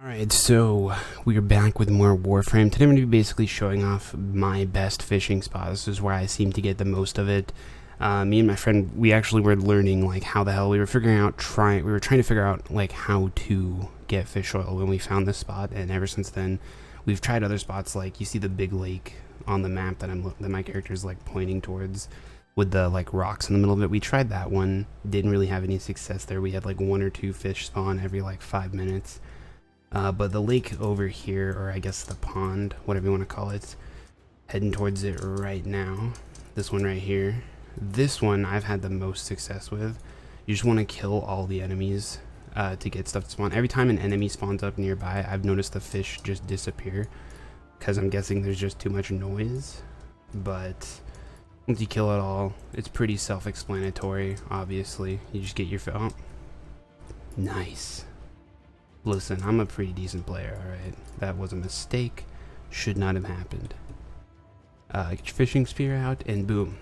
Alright, so we're back with more Warframe. Today I'm going to be basically showing off my best fishing spot. This is where I seem to get the most of it. Me and my friend, we actually were learning like how the hell we were trying to figure out like how to get fish oil when we found this spot, and ever since then we've tried other spots. Like you see the big lake on the map that my character is like pointing towards with the like rocks in the middle of it. We tried that one, didn't really have any success there. We had like 1 or 2 fish spawn every like 5 minutes. But the lake over here, or I guess the pond, whatever you want to call it, heading towards it right now. This one right here. This one I've had the most success with. You just want to kill all the enemies to get stuff to spawn. Every time an enemy spawns up nearby, I've noticed the fish just disappear, because I'm guessing there's just too much noise. But once you kill it all, it's pretty self-explanatory, obviously. You just get your fish. Oh. Nice. Listen, I'm a pretty decent player, alright? That was a mistake. Should not have happened. Get your fishing spear out, and boom.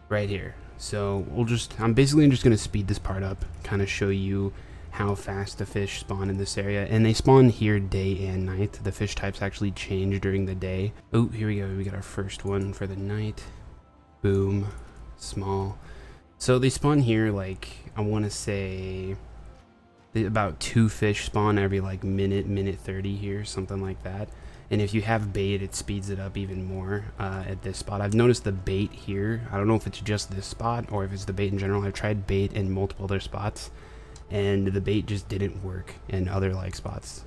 Right here. So, I'm basically just going to speed this part up, kind of show you how fast the fish spawn in this area. And they spawn here day and night. The fish types actually change during the day. Oh, here we go. We got our first one for the night. Boom. Small. So they spawn here, like, I want to say about 2 fish spawn every like minute 30 here, something like that. And if you have bait, it speeds it up even more at this spot. I've noticed the bait here, I don't know if it's just this spot or if it's the bait in general. I've tried bait in multiple other spots and the bait just didn't work in other like spots.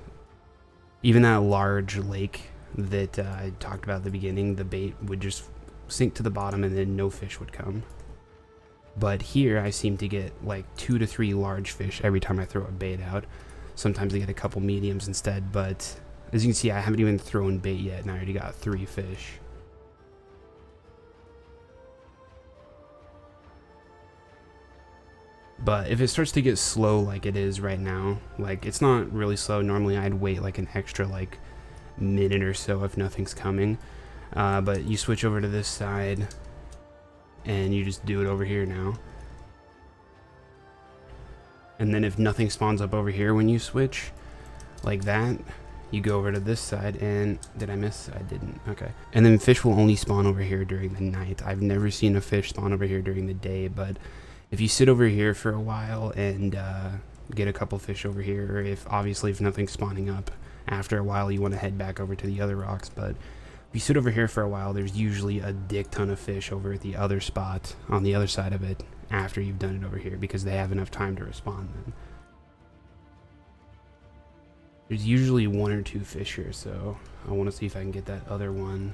Even that large lake that I talked about at the beginning, the bait would just sink to the bottom and then no fish would come. But here I seem to get like 2 to 3 large fish every time I throw a bait out. Sometimes I get a couple mediums instead, but as you can see, I haven't even thrown bait yet and I already got 3 fish. But if it starts to get slow like it is right now, like it's not really slow. Normally I'd wait like an extra like minute or so if nothing's coming. But you switch over to this side and you just do it over here now. And then if nothing spawns up over here when you switch like that, you go over to this side. And did I miss? I didn't. Okay. And then fish will only spawn over here during the night. I've never seen a fish spawn over here during the day, but if you sit over here for a while and get a couple fish over here, or if nothing's spawning up after a while, you want to head back over to the other rocks. But if you sit over here for a while, there's usually a dick ton of fish over at the other spot on the other side of it after you've done it over here, because they have enough time to respond then. There's usually 1 or 2 fish here, so I want to see if I can get that other one,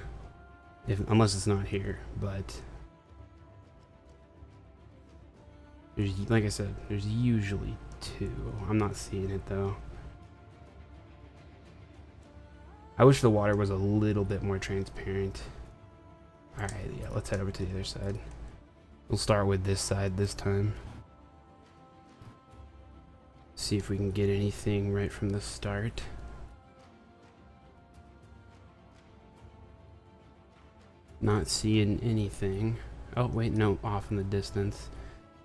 unless it's not here. But there's, like I said, there's usually 2. I'm not seeing it though. I wish the water was a little bit more transparent. Alright, yeah, let's head over to the other side. We'll start with this side this time. See if we can get anything right from the start. Not seeing anything. Oh, wait, no, off in the distance.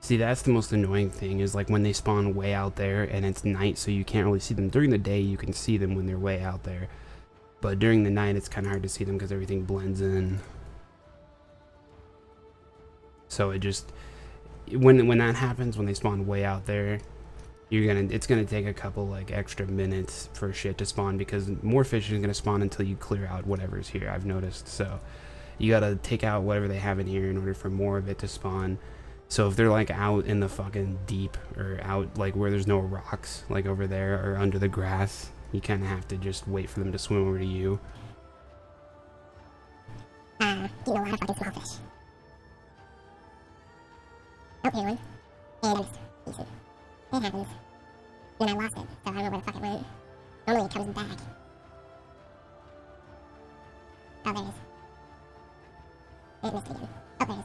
See, that's the most annoying thing, is like when they spawn way out there and it's night, so you can't really see them. During the day, you can see them when they're way out there. But during the night, it's kind of hard to see them because everything blends in. So it just, when that happens, when they spawn way out there, it's gonna take a couple like extra minutes for shit to spawn, because more fish isn't gonna spawn until you clear out whatever's here, I've noticed. So you gotta take out whatever they have in here in order for more of it to spawn. So if they're like out in the fucking deep, or out like where there's no rocks, like over there, or under the grass, you kind of have to just wait for them to swim over to you. Getting a lot of fucking small fish. Oh, here one. And I'm just easy. It happens. And I lost it, so I don't know where the fuck it went. Normally it comes back. Oh, there it is. It missed it again. Oh, there it is.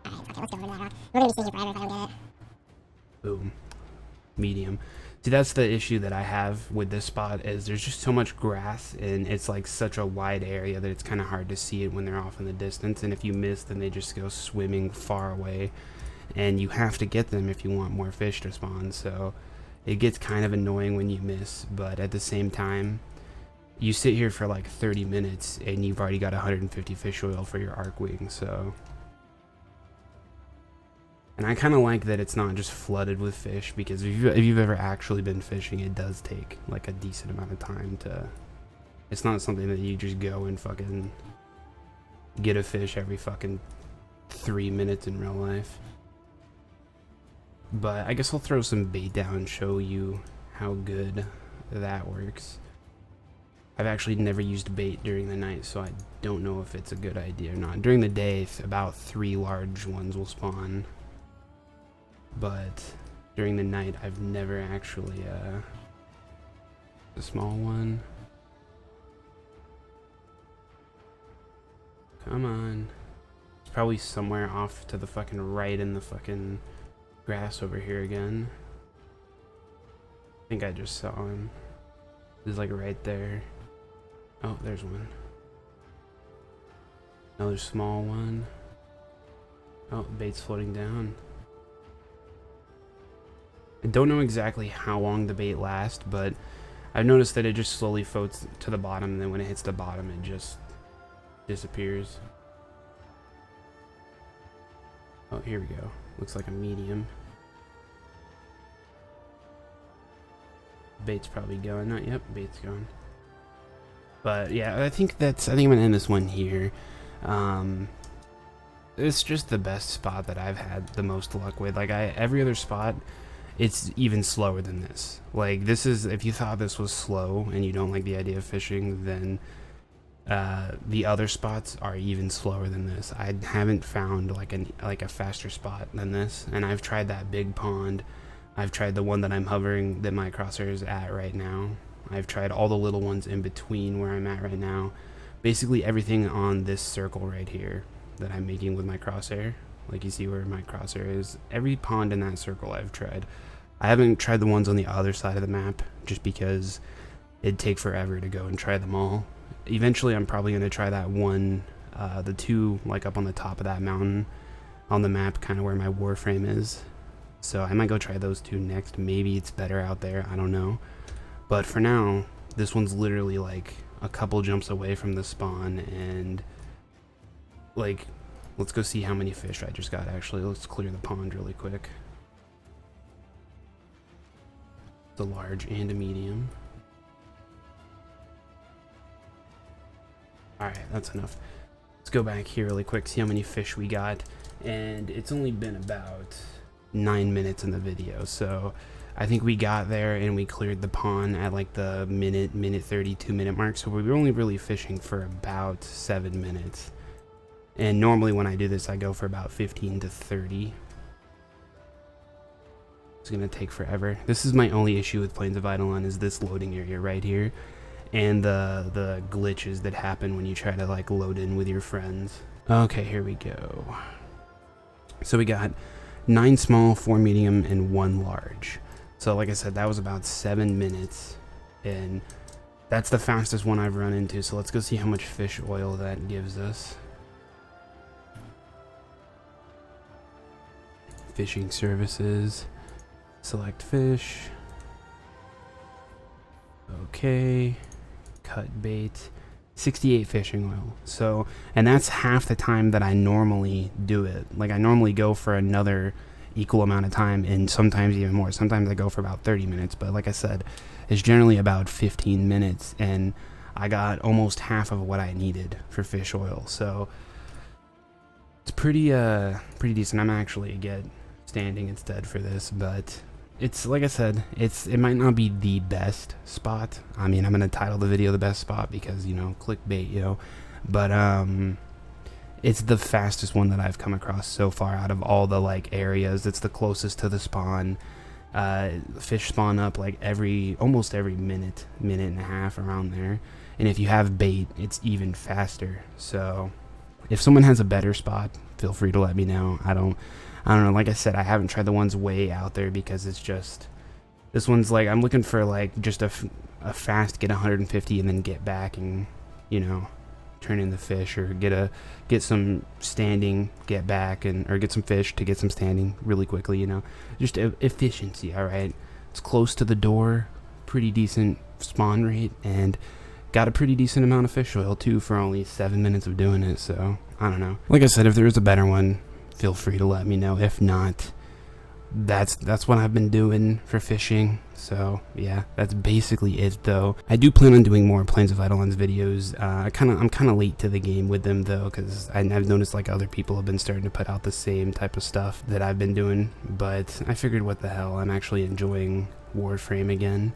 Alright, fuck it, let's go over to that rock. We're gonna be sitting here forever if I don't get it. Boom. Medium. See, that's the issue that I have with this spot, is there's just so much grass and it's like such a wide area that it's kind of hard to see it when they're off in the distance. And if you miss, then they just go swimming far away, and you have to get them if you want more fish to spawn. So it gets kind of annoying when you miss, but at the same time, you sit here for like 30 minutes and you've already got 150 fish oil for your arc wing, so. And I kind of like that it's not just flooded with fish, because if you've ever actually been fishing, it does take like a decent amount of time to. It's not something that you just go and fucking get a fish every fucking 3 minutes in real life. But I guess I'll throw some bait down and show you how good that works. I've actually never used bait during the night, so I don't know if it's a good idea or not. During the day, about 3 large ones will spawn. But during the night, I've never actually, a small one. Come on. It's probably somewhere off to the fucking right in the fucking grass over here again. I think I just saw him. He's like right there. Oh, there's one. Another small one. Oh, bait's floating down. I don't know exactly how long the bait lasts, but I've noticed that it just slowly floats to the bottom, and then when it hits the bottom, it just disappears. Oh, here we go. Looks like a medium. Bait's probably going. Not yet. Bait's going. But yeah, I think I'm gonna end this one here. It's just the best spot that I've had the most luck with. Like every other spot, it's even slower than this. Like this is, if you thought this was slow and you don't like the idea of fishing, then the other spots are even slower than this. I haven't found like a faster spot than this, and I've tried that big pond. I've tried the one that I'm hovering, that my crosshair is at right now. I've tried all the little ones in between where I'm at right now. Basically everything on this circle right here that I'm making with my crosshair. Like you see where my crosshair is. Every pond in that circle I've tried. I haven't tried the ones on the other side of the map, just because it'd take forever to go and try them all. Eventually I'm probably going to try that one, the 2 like up on the top of that mountain on the map, kind of where my Warframe is. So I might go try those 2 next. Maybe it's better out there, I don't know. But for now, this one's literally like a couple jumps away from the spawn, and like, let's go see how many fish I just got. Actually, let's clear the pond really quick. It's a large and a medium. Alright, that's enough. Let's go back here really quick, see how many fish we got. And it's only been about 9 minutes in the video, so I think we got there and we cleared the pond at like the minute 32 minute mark. So we were only really fishing for about 7 minutes. And normally when I do this, I go for about 15 to 30. It's gonna take forever. This is my only issue with Plains of Eidolon, is this loading area right here, and the glitches that happen when you try to like load in with your friends. Okay, here we go. So we got 9 small, 4 medium, and 1 large. So like I said, that was about 7 minutes, and that's the fastest one I've run into. So let's go see how much fish oil that gives us. Fishing services, select fish. Okay, cut bait. 68 fishing oil. So, and that's half the time that I normally do it. Like I normally go for another equal amount of time, and sometimes even more. Sometimes I go for about 30 minutes, but like I said, it's generally about 15 minutes, and I got almost half of what I needed for fish oil. So it's pretty decent. I'm actually get standing instead for this, but it's like I said, it might not be the best spot. I mean, I'm gonna title the video the best spot because, you know, clickbait, you know, but it's the fastest one that I've come across so far out of all the like areas. It's the closest to the spawn. Fish spawn up like almost every minute and a half around there, and if you have bait, it's even faster. So if someone has a better spot, feel free to let me know. I don't know, like I said, I haven't tried the ones way out there because it's just, this one's like, I'm looking for like just a fast get 150 and then get back and, you know, turn in the fish, or get some standing, get back, and or get some fish to get some standing really quickly, you know, just efficiency. All right, It's close to the door, pretty decent spawn rate, and got a pretty decent amount of fish oil too for only 7 minutes of doing it. So I don't know. Like I said, if there is a better one, feel free to let me know. If not, that's what I've been doing for fishing. So yeah, that's basically it though. I do plan on doing more Plains of Eidolon's videos. I'm kind of late to the game with them though, because I've noticed like other people have been starting to put out the same type of stuff that I've been doing. But I figured, what the hell, I'm actually enjoying Warframe again,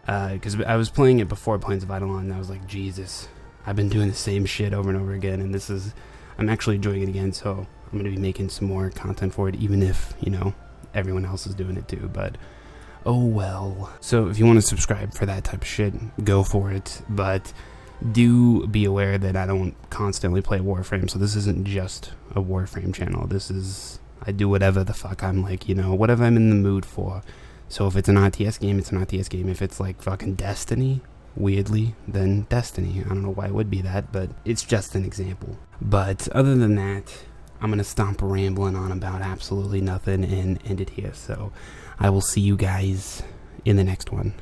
because I was playing it before Plains of Eidolon, and I was like, Jesus, I've been doing the same shit over and over again, and I'm actually enjoying it again. So I'm gonna be making some more content for it, even if, you know, everyone else is doing it too. But oh well. So if you want to subscribe for that type of shit, go for it. But do be aware that I don't constantly play Warframe, so this isn't just a Warframe channel. I do whatever the fuck I'm like, you know, whatever I'm in the mood for. So if it's an RTS game, it's an RTS game. If it's like fucking Destiny, weirdly, then Destiny. I don't know why it would be that, but it's just an example. But other than that, I'm gonna stop rambling on about absolutely nothing and end it here. So I will see you guys in the next one.